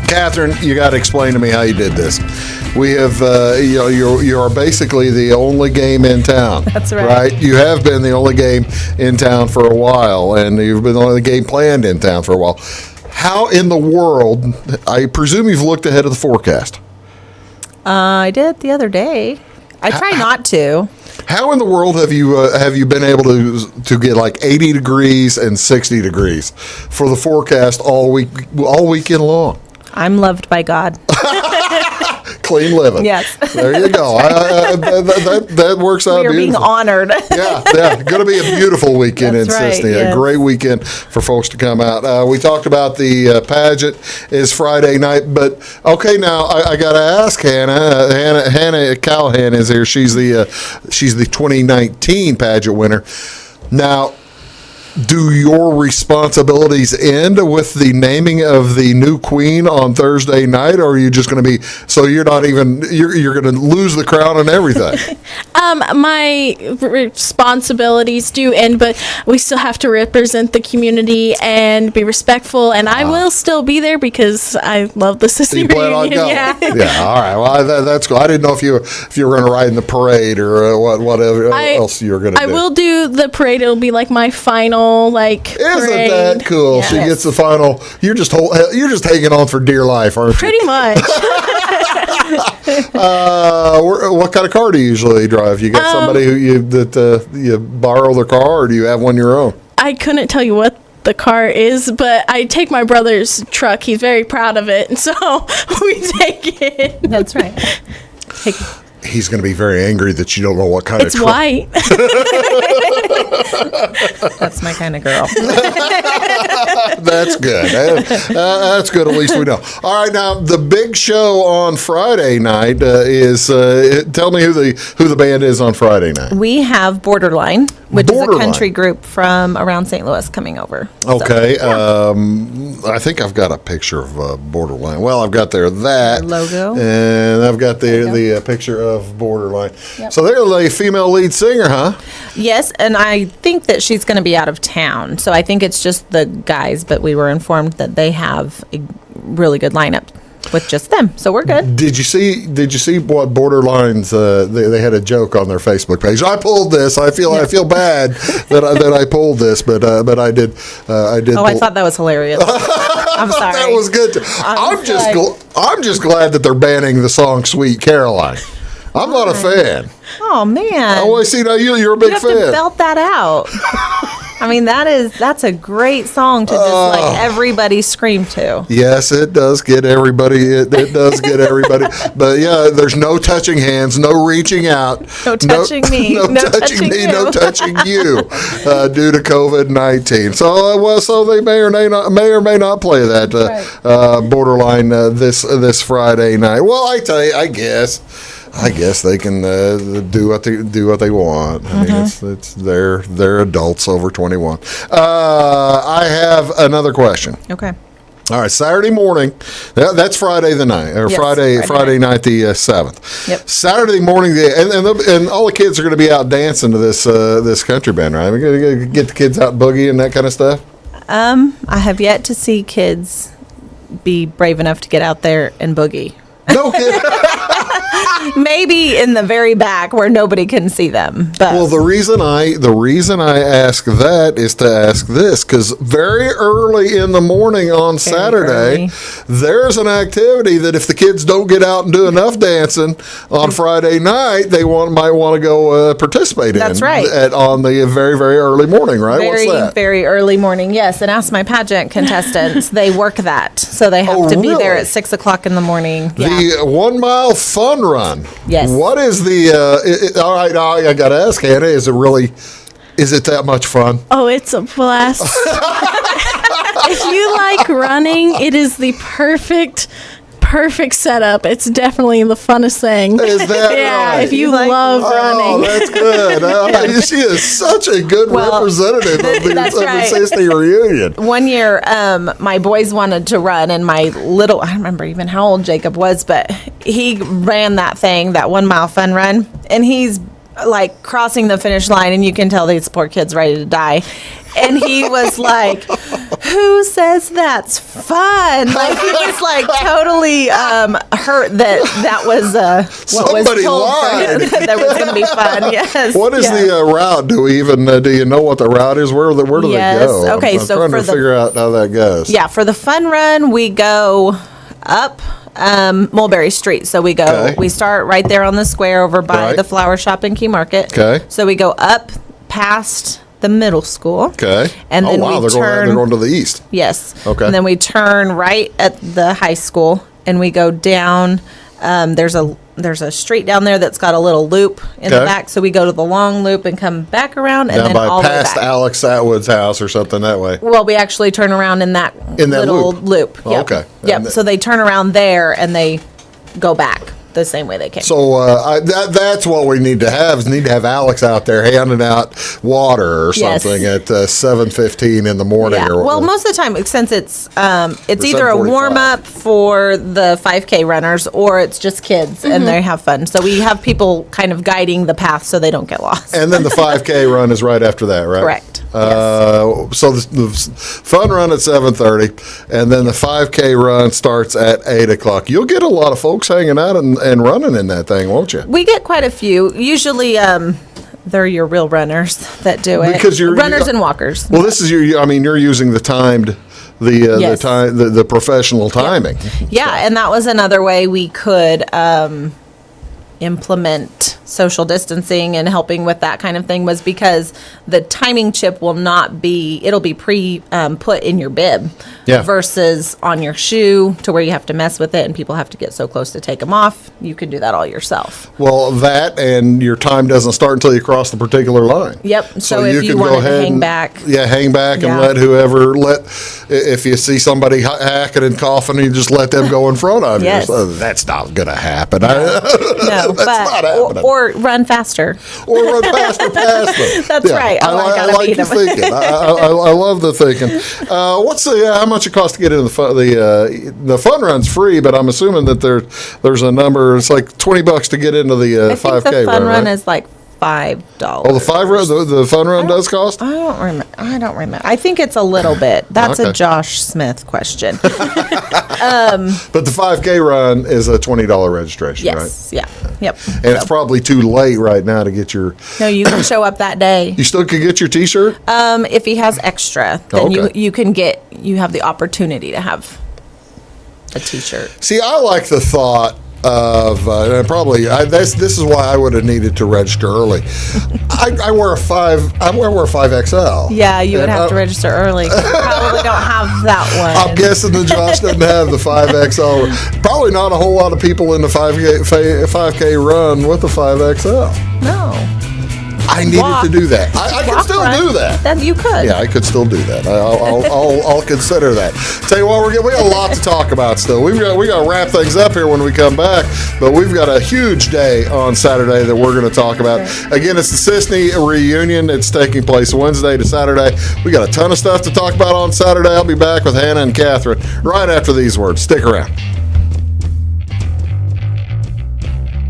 Cathryn, you got to explain to me how you did this. We have, you are basically the only game in town. That's right. Right? You have been the only game in town for a while, and you've been the only game planned in town for a while. How in the world, I presume you've looked ahead of the forecast? I did the other day. I try not to. How in the world have you been able to get like 80 degrees and 60 degrees for the forecast all weekend long? I'm loved by God. Clean living. Yes. There you go. That works out beautiful. We are being honored. Yeah. Going to be a beautiful weekend in That's Cisne. right, yes. A great weekend for folks to come out. We talked about the pageant is Friday night, but okay, now I got to ask Hannah. Hannah Callahan is here. She's the 2019 pageant winner. Now, do your responsibilities end with the naming of the new queen on Thursday night, or are you just going to be, so you're not even, you're going to lose the crown and everything? My responsibilities do end, but we still have to represent the community and be respectful, and I will still be there because I love the Cisne Reunion. Yeah, all right. Well, that's cool. I didn't know if you were going to ride in the parade or whatever else you were going to do. I will do the parade. It'll be like my final Isn't parade. that cool? Yes. She gets the final. You're just hanging on for dear life, aren't you? Pretty much. What kind of car do you usually drive? You got somebody who you borrow their car, or do you have one your own? I couldn't tell you what the car is, but I take my brother's truck. He's very proud of it, and so we take it. That's right. He's going to be very angry that you don't know what kind of It's truck. white. That's my kind of girl. That's good. That's good. At least we know. All right, now the big show on Friday night is. Tell me who the band is on Friday night. We have Borderline, which is a country group from around St. Louis coming over. Okay. I think I've got a picture of Borderline. Well, I've got their logo, and I've got the picture of Borderline. Yep. So they're a female lead singer, huh? Yes, and I think that she's going to be out of town. So I think it's just the guys, but we were informed that they have a really good lineup with just them. So we're good. Did you see what Borderline's they had a joke on their Facebook page? I pulled this. I feel bad that I pulled this, but I did. Oh, I thought that was hilarious. I'm sorry. That was good. I'm just glad that they're banning the song "Sweet Caroline." I'm not a fan. Oh man! Oh, I see. Now you're a big fan. You have to belt that out. I mean, that's a great song to just like everybody scream to. Yes, it does get everybody. It does get everybody. But yeah, there's no touching hands, no reaching out, no touching me, no touching me, no touching you, due to COVID-19. So they may or may not play that Borderline this Friday night. Well, I tell you, I guess they can do what they want. I mean, it's they're adults over 21. I have another question. Okay. All right, Saturday morning. That's Friday the night, or Yes, Friday night the 7th. Yep. Saturday morning, and all the kids are going to be out dancing to this country band, right? We're going to get the kids out boogie and that kind of stuff. I have yet to see kids be brave enough to get out there and boogie. No kidding. Maybe in the very back where nobody can see them. But well, the reason I ask that is to ask this, because very early in the morning on Saturday, there's an activity that if the kids don't get out and do enough dancing on Friday night, they might want to go participate in. That's right. On the very, very early morning, right? Very, What's that? very early morning, yes. And ask my pageant contestants. They work that. So they have to be there at 6 o'clock in the morning. The 1 mile fun run. Yes. What is the, all right, I got to ask, Hannah, is it that much fun? Oh, it's a blast. If you like running, it is the perfect setup. It's definitely the funnest thing. Is that yeah, right? if you love running. Oh, that's good. She is such a good representative of the Cisne Reunion. One year, my boys wanted to run, and I don't remember even how old Jacob was, but he ran that 1 mile fun run, and he's like crossing the finish line, and you can tell these poor kids ready to die. And he was like, "Who says that's fun?" Like he was like totally hurt that was what was told for him that was going to be fun. Yes. What is the route? Do you know what the route is? Where do they go? Okay, I'm trying to figure out how that goes. Yeah, for the fun run, we go up Mulberry Street. So we start right there on the square over by the flower shop in Key Market. Okay. So we go up past the middle school. Okay. And then they're going to the east. Yes. Okay. And then we turn right at the high school, and we go down. There's a street down there that's got a little loop in the back. So we go to the long loop and come back around, and down then by all the way past back. Alex Atwood's house or something that way. Well, we actually turn around in that little loop. Oh, Yep. okay. Yep. So they turn around there and they go back the same way they came. So that's what we need to have Alex out there handing out water or something at 7:15 in the morning. Yeah. Well, most of the time, since it's either a warm up for the 5K runners or it's just kids and they have fun. So we have people kind of guiding the path so they don't get lost. And then the 5K run is right after that, right? Correct. So the fun run at 7:30, and then the 5K run starts at 8 o'clock. You'll get a lot of folks hanging out and running in that thing, won't you? We get quite a few. Usually, they're your real runners that do it. Because you're runners and walkers. Well, this is you're using the timed. The professional timing. Yeah, and that was another way we could implement social distancing and helping with that kind of thing, was because the timing chip will not be, it'll be put in your bib versus on your shoe to where you have to mess with it and people have to get so close to take them off. You can do that all yourself. Well, that, and your time doesn't start until you cross the particular line. Yep. So if you want to hang back. Yeah, hang back and if you see somebody hacking and coughing, you just let them go in front of you. So that's not going to happen. No, that's not happening. Or run faster. Or run faster past them. That's right. I like your thinking. I love the thinking. What's how much it costs to get in the fun run's free, but I'm assuming that there's a number. It's like $20 to get into the 5K. The fun run right? is like $5. Oh, the fun run does cost? I don't remember. I think it's a little bit. That's a Josh Smith question. But the 5K run is a $20 registration, right? Yes. Yeah. Yep. And it's probably too late right now to get your. No, you can show up that day. You still can get your T-shirt? If he has extra, then you have the opportunity to have a T-shirt. See, I like the thought of this is why I would have needed to register early. I wear a 5XL. Yeah, you would have to register early. You probably don't have that one. I'm guessing that Josh doesn't have the 5XL. Probably not a whole lot of people in the 5K run with the 5XL. No. I needed to do that. I can still do that. Then you could. Yeah, I could still do that. I'll consider that. Tell you what, we got a lot to talk about still. We got to wrap things up here when we come back, but we've got a huge day on Saturday that we're going to talk about. Again, it's the Cisne Reunion. It's taking place Wednesday to Saturday. We got a ton of stuff to talk about on Saturday. I'll be back with Hannah and Cathryn right after these words. Stick around.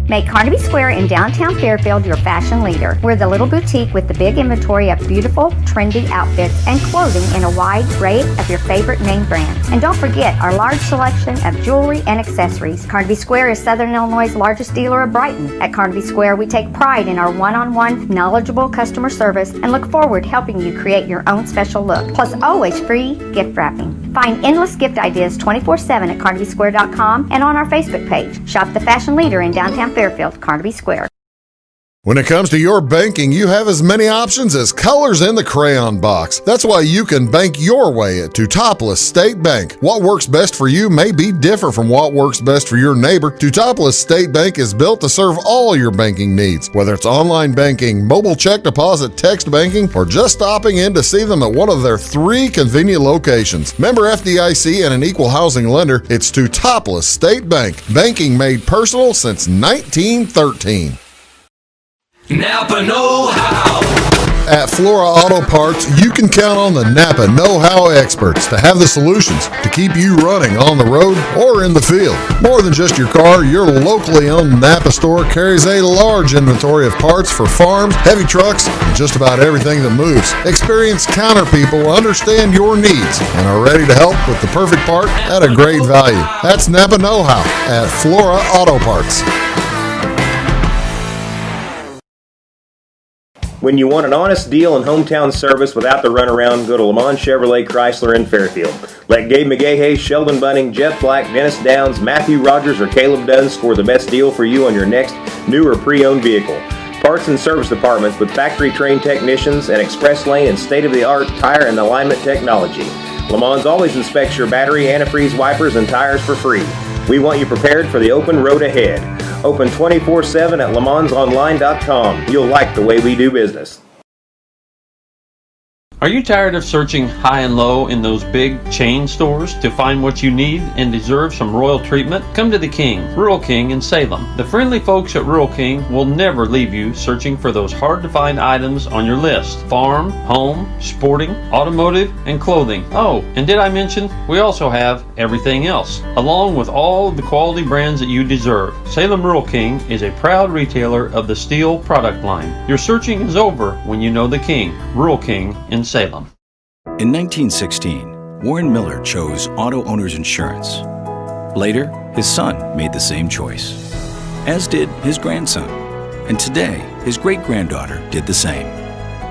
Make Carnaby Square in downtown Fairfield your fashion leader. We're the little boutique with the big inventory of beautiful, trendy outfits and clothing in a wide array of your favorite name brands. And don't forget our large selection of jewelry and accessories. Carnaby Square is Southern Illinois' largest dealer of Brighton. At Carnaby Square, we take pride in our one-on-one, knowledgeable customer service and look forward to helping you create your own special look. Plus, always free gift wrapping. Find endless gift ideas 24/7 at CarnabySquare.com and on our Facebook page. Shop the fashion leader in downtown Fairfield, Carnaby Square. When it comes to your banking, you have as many options as colors in the crayon box. That's why you can bank your way at Teutopolis State Bank. What works best for you may be different from what works best for your neighbor. Teutopolis State Bank is built to serve all your banking needs, whether it's online banking, mobile check deposit, text banking, or just stopping in to see them at one of their 3 convenient locations. Member FDIC and an equal housing lender, it's Teutopolis State Bank. Banking made personal since 1913. Napa know-how. At Flora Auto Parts, you can count on the Napa know-how experts to have the solutions to keep you running on the road or in the field. More than just your car, your locally owned Napa store carries a large inventory of parts for farms, heavy trucks, and just about everything that moves. Experienced counter people understand your needs and are ready to help with the perfect part at a great value. That's Napa know-how at Flora Auto Parts. When you want an honest deal and hometown service without the runaround, go to Lamont Chevrolet Chrysler in Fairfield. Let Gabe McGahey, Sheldon Bunning, Jeff Black, Dennis Downs, Matthew Rogers, or Caleb Dunn score the best deal for you on your next new or pre-owned vehicle. Parts and service departments with factory-trained technicians and express lane and state-of-the-art tire and alignment technology. Lamont always inspects your battery, antifreeze, wipers, and tires for free. We want you prepared for the open road ahead. Open 24/7 at LeMansOnline.com. You'll like the way we do business. Are you tired of searching high and low in those big chain stores to find what you need and deserve some royal treatment? Come to the King, Rural King in Salem. The friendly folks at Rural King will never leave you searching for those hard to find items on your list. Farm, home, sporting, automotive, and clothing. Oh, and did I mention we also have everything else, along with all of the quality brands that you deserve. Salem Rural King is a proud retailer of the steel product line. Your searching is over when you know the King, Rural King in Salem. In 1916, Warren Miller chose Auto Owners Insurance. Later, his son made the same choice, as did his grandson. And today, his great-granddaughter did the same.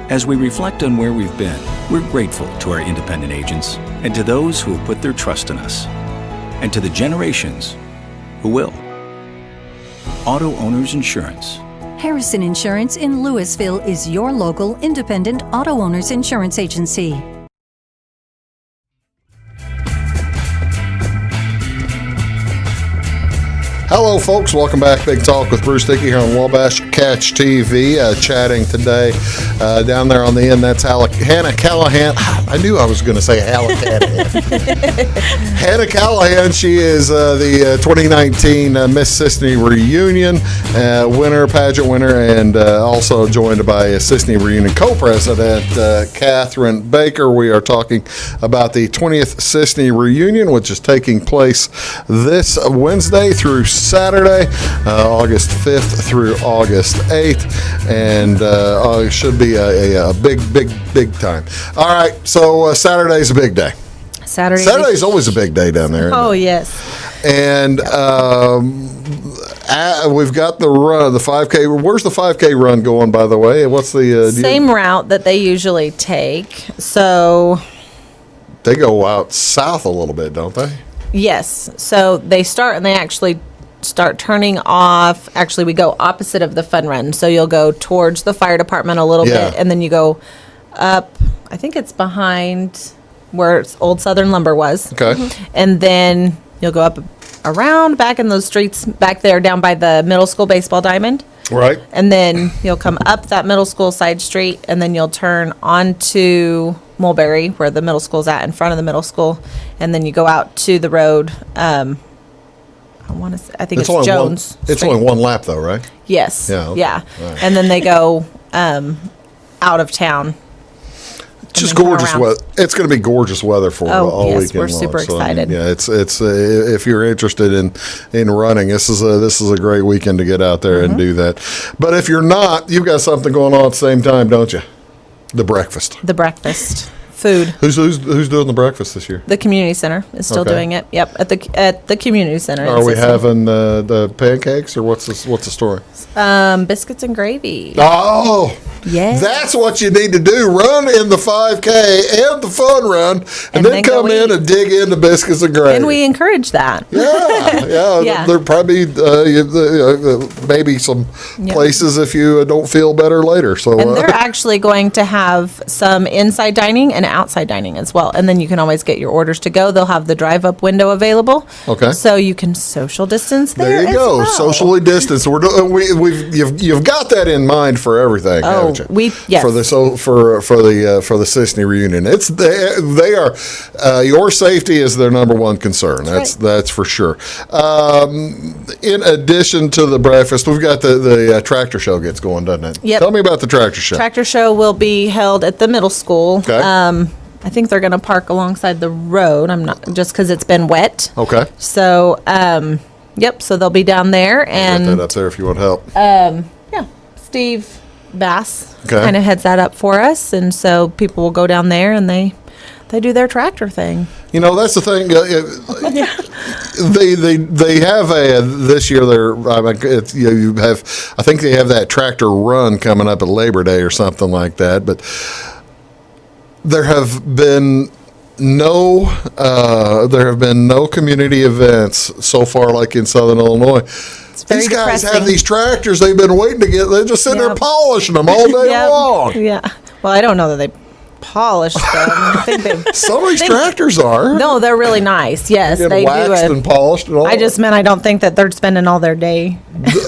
As we reflect on where we've been, we're grateful to our independent agents and to those who have put their trust in us, and to the generations who will. Auto Owners Insurance. Harrison Insurance in Louisville is your local independent auto owners insurance agency. Hello, folks. Welcome back. Big Talk with Bruce Dickey here on Wabash Catch TV. Chatting today down there on the end. That's Hannah Callahan. I knew I was going to say Hannah Callahan. She is the 2019 Miss Cisne Reunion pageant winner, and also joined by Cisne Reunion co-president Cathryn Baker. We are talking about the 20th Cisne Reunion, which is taking place this Wednesday through Saturday, August 5th through August 8th, and it should be a big time. All right, so Saturday's a big day. Saturday's always a big day down there. Oh, yes. And we've got the run, the 5K. Where's the 5K run going, by the way? What's the same route that they usually take? So they go out south a little bit, don't they? Yes. So they start, and they actually start turning off. Actually, we go opposite of the fun run. So you'll go towards the fire department a little bit, and then you go up. I think it's behind where Old Southern Lumber was. Okay. And then you'll go up around back in those streets back there down by the middle school baseball diamond. Right. And then you'll come up that middle school side street, and then you'll turn onto Mulberry, where the middle school's at, in front of the middle school, and then you go out to the road. I think it's Jones. It's only one lap, though, right? Yes. Yeah. Okay. Yeah. Right. And then they go out of town. Just gorgeous weather. It's going to be gorgeous weather for all yes, weekend we're long. super excited. It's if you're interested in running, this is a great weekend to get out there and do that. But if you're not, you've got something going on at the same time, don't you? The breakfast. Food. Who's doing the breakfast this year? The community center is still doing it. Yep, at the community center. Are we having the pancakes, or what's the story? Biscuits and gravy. Oh, yeah. That's what you need to do. Run in the 5K and the fun run, and then come in and dig into biscuits and gravy. And we encourage that. Yeah. There probably maybe some places if you don't feel better later. So and they're actually going to have some inside dining and outside dining as well. And then you can always get your orders to go. They'll have the drive-up window available. Okay. So you can social distance there. There you go. Well. Socially distanced. You've got that in mind for everything, haven't you? Yes. For the Cisne Reunion. They are your safety is their number one concern. That's for sure. In addition to the breakfast, we've got the tractor show gets going, doesn't it? Yep. Tell me about the tractor show. Tractor show will be held at the middle school. Okay. I think they're going to park alongside the road. I'm not just because it's been wet. Okay. So, yep. So they'll be down there, and Get that up there if you want help. Yeah, Steve Bass Okay. kind of heads that up for us, and so people will go down there and they do their tractor thing. You know, that's the thing. They have this year. You have. I think they have that tractor run coming up at Labor Day or something like that. But there have been no community events so far, like in Southern Illinois. These guys have these tractors they've been waiting to get. They're just sitting there polishing them all day long. Yeah. Well, I don't know that they polish them. I think some of these tractors are. No, they're really nice. Yes, they waxed and polished and all. I just meant I don't think that they're spending all their day.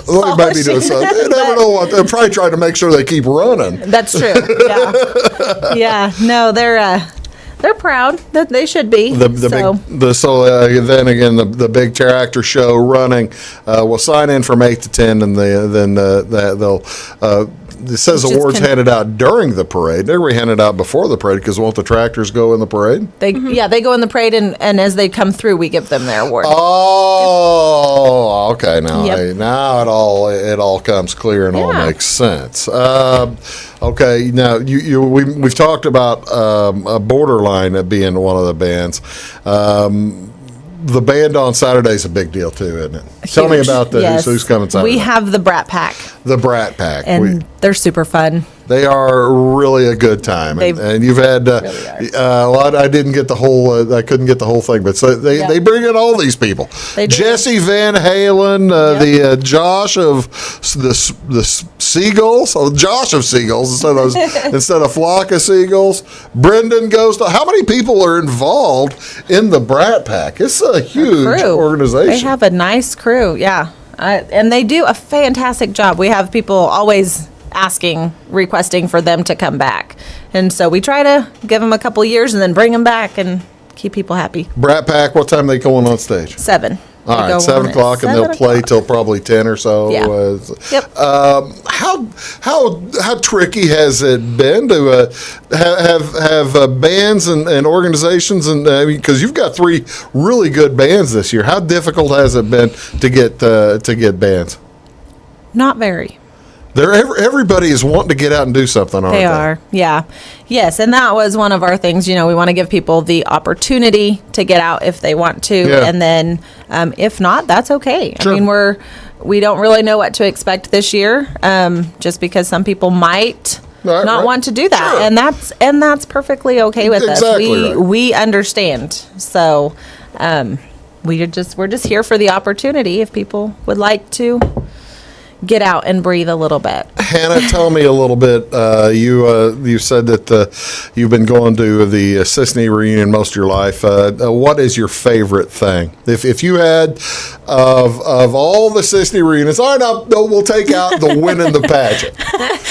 Well, they might be doing something. They never know what. They're probably trying to make sure they keep running. That's true. Yeah. Yeah. No, they're proud. That they should be. Then again, the big tractor show running. We'll sign in from 8 to 10, and they'll. It says awards handed out during the parade. They're handed out before the parade because won't the tractors go in the parade? They go in the parade, and as they come through, we give them their award. Oh, okay. Now it all comes clear and all makes sense. Okay, now we've talked about Borderline being one of the bands. The band on Saturday is a big deal too, isn't it? Huge. Tell me about who's coming Saturday. We have the Brat Pack. The Brat Pack, and they're super fun. They are really a good time, and you've had. I didn't get the whole. I couldn't get the whole thing, but they bring in all these people. Jesse Van Halen, the Josh of the Seagulls, Josh of Seagulls instead of Flock of Seagulls. Brendan goes to. How many people are involved in the Brat Pack? It's a huge organization. They have a nice crew, and they do a fantastic job. We have people always requesting for them to come back. And so we try to give them a couple years and then bring them back and keep people happy. Brat Pack, what time are they going on stage? 7. All right, 7 o'clock, and they'll play till probably 10 or so. Yeah. Yep. How tricky has it been to have bands and organizations, and because you've got 3 really good bands this year? How difficult has it been to get bands? Not very. Everybody is wanting to get out and do something, aren't they? They are, yeah. Yes, and that was one of our things. We want to give people the opportunity to get out if they want to, and then if not, that's okay. Sure. I mean, we don't really know what to expect this year, just because some people might not want to do that, and that's perfectly okay with us. We understand. So we're just here for the opportunity if people would like to get out and breathe a little bit. Hannah, tell me a little bit. You said that you've been going to the Cisne Reunion most of your life. What is your favorite thing? If you had of all the Cisne Reunions, all right, no, we'll take out the win in the pageant.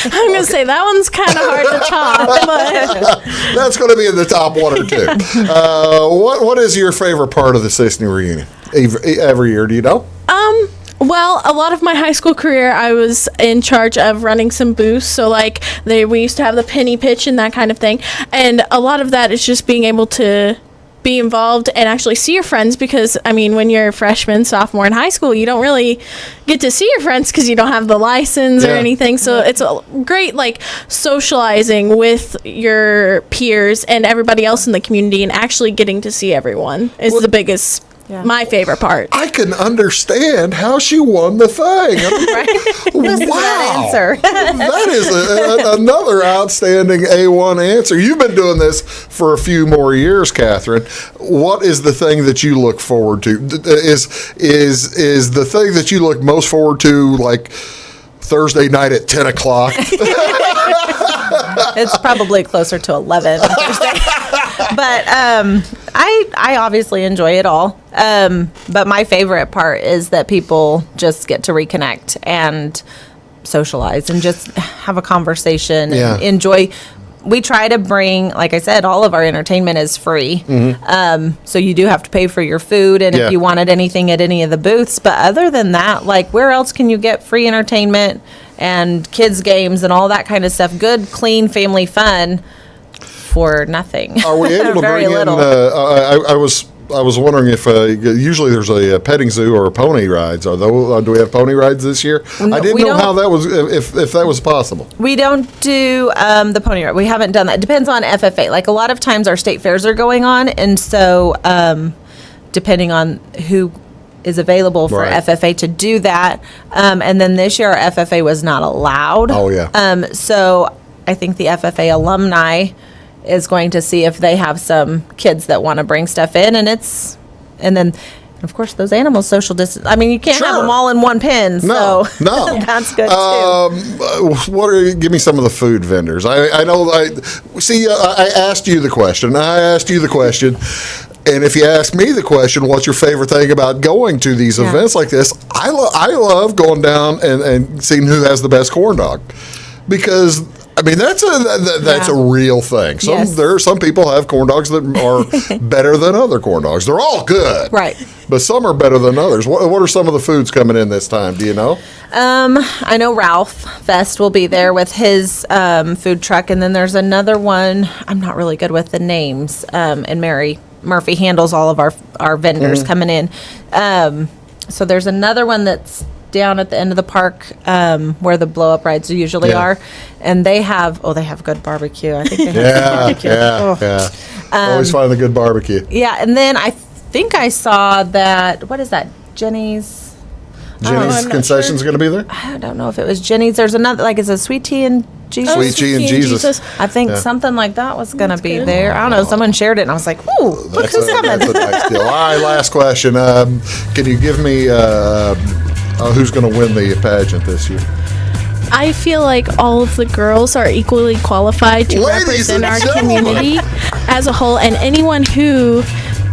I'm going to say that one's kind of hard to top. But that's going to be in the top one or two. What is your favorite part of the Cisne Reunion every year? Do you know? Well, a lot of my high school career, I was in charge of running some booths. So, like, we used to have the penny pitch and that kind of thing. And a lot of that is just being able to be involved and actually see your friends because, I mean, when you're a freshman, sophomore in high school, you don't really get to see your friends because you don't have the license or anything. So it's a great, like, socializing with your peers and everybody else in the community and actually getting to see everyone is the biggest. Yeah. My favorite part. I can understand how she won the thing. I mean, wow. Answer. That is another outstanding A1 answer. You've been doing this for a few more years, Cathryn. What is the thing that you look forward to? Is the thing that you look most forward to like Thursday night at 10 o'clock? It's probably closer to 11 Thursday. But I obviously enjoy it all. But my favorite part is that people just get to reconnect and socialize and just have a conversation and enjoy. We try to bring, like I said, all of our entertainment is free. Mm-hmm. So you do have to pay for your food and if you wanted anything at any of the booths. But other than that, like where else can you get free entertainment and kids games and all that kind of stuff? Good, clean family fun for nothing. Are we able to bring in? I was wondering if usually there's a petting zoo or pony rides. Do we have pony rides this year? No, I didn't know how that was, if that was possible. We don't do the pony ride. We haven't done that. It depends on FFA. Like a lot of times our state fairs are going on, and so depending on who is available for FFA to do that, and then this year our FFA was not allowed. Oh yeah. So I think the FFA alumni is going to see if they have some kids that want to bring stuff in, and then of course those animals social distance. I mean, you can't have them all in one pen. No, so no, that's good too. Give me some of the food vendors. I know. I asked you the question. And if you ask me the question, what's your favorite thing about going to these events like this? I love going down and seeing who has the best corn dog, because I mean that's a real thing. There are some people have corn dogs that are better than other corn dogs. They're all good, right? But some are better than others. What are some of the foods coming in this time? Do you know? I know Ralph Fest will be there with his food truck, and then there's another one. I'm not really good with the names. And Mary Murphy handles all of our vendors coming in. So there's another one that's down at the end of the park where the blow-up rides usually are, and they have good barbecue. I think they have good barbecue. Always find the good barbecue. Yeah, and then I think I saw that. What is that? Jenny's Concession's going to be there? I don't know if it was Jenny's. There's another, like, is it Sweet Tea and Jesus? Sweet Tea and Jesus. I think something like that was going to be there. I don't know. Someone shared it, and I was like, ooh, look who's coming. That's a nice deal. All right, last question. Can you give me who's going to win the pageant this year? I feel like all of the girls are equally qualified to represent our community as a whole, and anyone who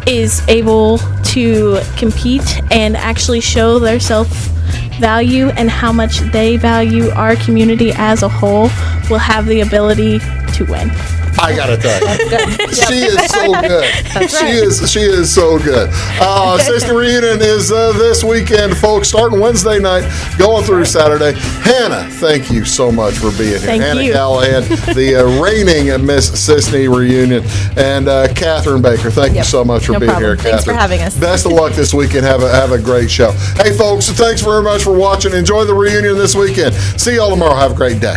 is able to compete and actually show their self-value and how much they value our community as a whole will have the ability to win. I gotta tell you, she is so good. She is so good. Cisne Reunion is this weekend, folks, starting Wednesday night, going through Saturday. Hannah, thank you so much for being here. Hannah Callahan, the reigning Miss Cisne Reunion, and Cathryn Baker. Thank you so much for being here, Cathryn. Thanks for having us. Best of luck this weekend. Have a great show. Hey, folks, thanks very much for watching. Enjoy the reunion this weekend. See y'all tomorrow. Have a great day.